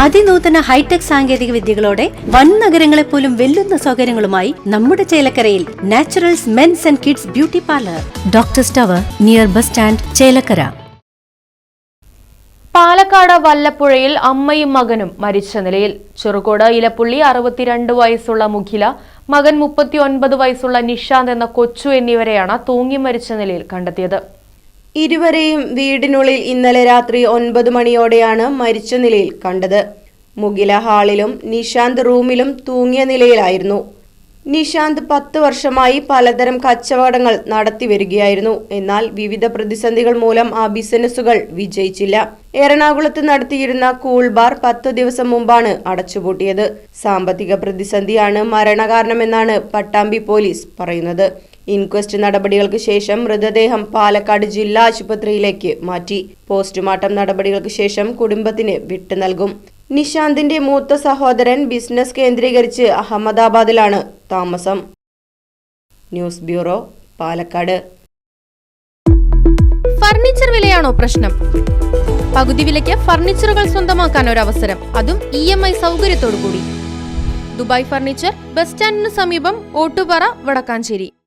അതിനൂതന hi tech സാങ്കേതിക വിദ്യകളോടെ വൻ നഗരങ്ങളെ പോലും വെല്ലുന്ന സൗകര്യങ്ങളുമായി നമ്മുടെ ചേലക്കരയിൽ Naturals men's and kids beauty parlour, doctors tower near bus stand, Chelakkara. Palakkad വല്ലപ്പുഴയിൽ അമ്മയും മകനും മരിച്ച നിലയിൽ. ചെറുകോട് ഇലപ്പുള്ളി 62 വയസ്സുള്ള മുഖില, മകൻ 39 വയസ്സുള്ള നിഷാന്ത് എന്ന കൊച്ചു എന്നിവരെയാണ് തൂങ്ങി മരിച്ച നിലയിൽ കണ്ടെത്തിയത്. ഇരുവരെയും വീടിനുള്ളിൽ ഇന്നലെ രാത്രി 9 മണിയോടെയാണ് മരിച്ച നിലയിൽ കണ്ടത്. മുഖില ഹാളിലും നിഷാന്ത് റൂമിലും തൂങ്ങിയ നിലയിലായിരുന്നു. നിഷാന്ത് 10 വർഷമായി പലതരം കച്ചവടങ്ങൾ നടത്തി വരികയായിരുന്നു. എന്നാൽ വിവിധ പ്രതിസന്ധികൾ മൂലം ആ ബിസിനസ്സുകൾ വിജയിച്ചില്ല. എറണാകുളത്ത് നടത്തിയിരുന്ന കൂൾ ബാർ 10 ദിവസം മുമ്പാണ് അടച്ചുപൂട്ടിയത്. സാമ്പത്തിക പ്രതിസന്ധിയാണ് മരണകാരണമെന്നാണ് പട്ടാമ്പി പോലീസ് പറയുന്നത്. ഇൻക്വസ്റ്റ് നടപടികൾക്ക് ശേഷം മൃതദേഹം പാലക്കാട് ജില്ലാ ആശുപത്രിയിലേക്ക് മാറ്റി. പോസ്റ്റ്മോർട്ടം നടപടികൾക്ക് ശേഷം കുടുംബത്തിന് വിട്ടു നൽകും. നിഷാന്തിന്റെ മൂത്ത സഹോദരൻ ബിസിനസ് കേന്ദ്രീകരിച്ച് അഹമ്മദാബാദിലാണ് താമസം. News bureau, Palakkad. ഫർണിച്ചർ വിലയാണോ പ്രശ്നം? പകുതി വിലയ്ക്ക് ഫർണിച്ചറുകൾ സ്വന്തമാക്കാൻ ഒരു അവസരം, അതും EMI സൗകര്യത്തോടു കൂടി. ദുബായ് ഫർണിച്ചർ, ബസ് സ്റ്റാൻഡിന് സമീപം, ഓട്ടുപാറ, വടക്കാഞ്ചേരി.